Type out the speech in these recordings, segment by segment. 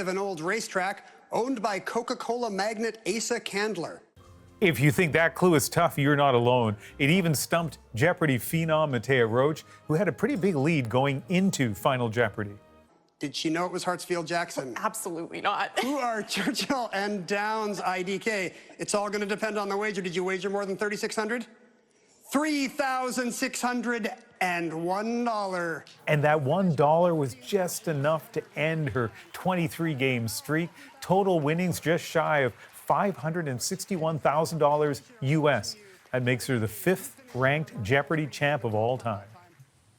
Of an old racetrack owned by Coca-Cola magnate Asa Candler. If you think that clue is tough, you're not alone. It even stumped Jeopardy phenom Mattea Roach, who had a pretty big lead going into Final Jeopardy. Did she know it was Hartsfield Jackson? Absolutely not. Who are Churchill and Downs IDK? It's all going to depend on the wager. Did you wager more than $3,600? $3,601. And that $1 was just enough to end her 23-game streak. Total winnings just shy of $561,000 US. That makes her the 5th-ranked Jeopardy champ of all time.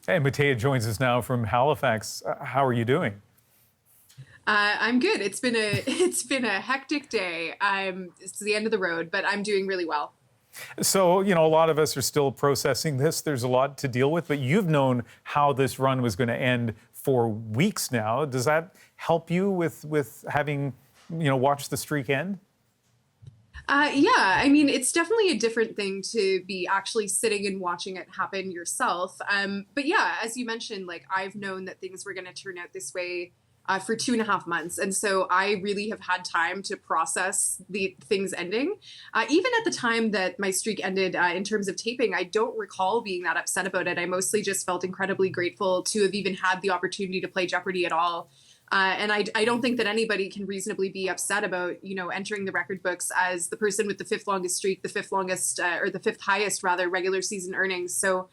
And Mattea joins us now from Halifax. How are you doing? I'm good. It's been a hectic day. It's the end of the road, but I'm doing really well. So, you know, a lot of us are still processing this. There's a lot to deal with, but you've known how this run was going to end for weeks now. Does that help you with having, you know, watched the streak end? Yeah, I mean, it's definitely a different thing to be actually sitting and watching it happen yourself. But yeah, as you mentioned, like I've known that things were going to turn out this way for 2.5 months. And so I really have had time to process the things ending. Even at the time that my streak ended in terms of taping, I don't recall being that upset about it. I mostly just felt incredibly grateful to have even had the opportunity to play Jeopardy at all. And I don't think that anybody can reasonably be upset about, you know, entering the record books as the person with the 5th longest streak, the 5th longest or the 5th highest rather regular season earnings. So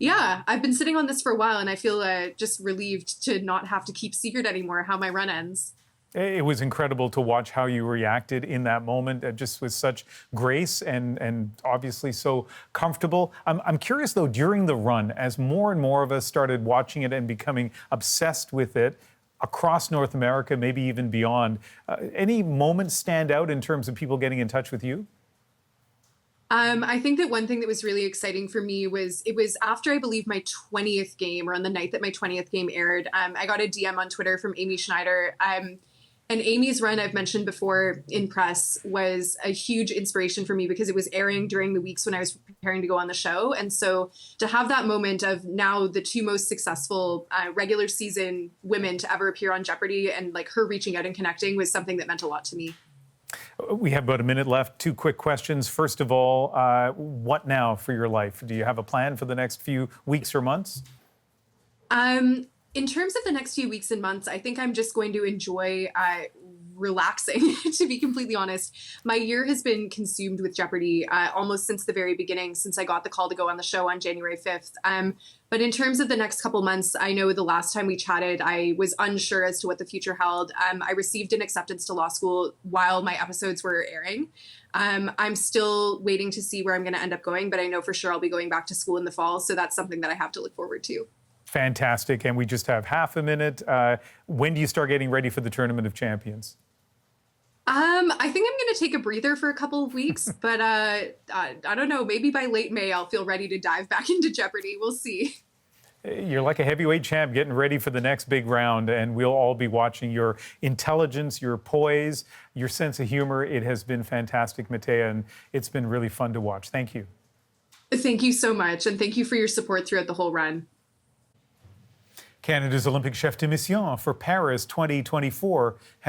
yeah, I've been sitting on this for a while and I feel just relieved to not have to keep secret anymore how my run ends. It was incredible to watch how you reacted in that moment, just with such grace and obviously so comfortable. I'm curious, though, during the run, as more and more of us started watching it and becoming obsessed with it across North America, maybe even beyond, any moments stand out in terms of people getting in touch with you? I think that one thing that was really exciting for me was it was after, I believe, my 20th game, or on the night that my 20th game aired. I got a DM on Twitter from Amy Schneider. And Amy's run, I've mentioned before in press, was a huge inspiration for me because it was airing during the weeks when I was preparing to go on the show. And so to have that moment of now the 2 most successful regular season women to ever appear on Jeopardy and like her reaching out and connecting was something that meant a lot to me. We have about a minute left. 2 quick questions. First of all, what now for your life? Do you have a plan for the next few weeks or months? In terms of the next few weeks and months, I think I'm just going to enjoy relaxing, to be completely honest. My year has been consumed with Jeopardy almost since the very beginning, since I got the call to go on the show on January 5th. But in terms of the next couple months, I know the last time we chatted, I was unsure as to what the future held. I received an acceptance to law school while my episodes were airing. I'm still waiting to see where I'm going to end up going, but I know for sure I'll be going back to school in the fall. So that's something that I have to look forward to. Fantastic. And we just have half a minute. When do you start getting ready for the Tournament of Champions? I think I'm going to take a breather for a couple of weeks, but I don't know, maybe by late May, I'll feel ready to dive back into Jeopardy. We'll see. You're like a heavyweight champ getting ready for the next big round, and we'll all be watching your intelligence, your poise, your sense of humor. It has been fantastic, Mattea, and it's been really fun to watch. Thank you. Thank you so much, and thank you for your support throughout the whole run. Canada's Olympic chef de mission for Paris 2024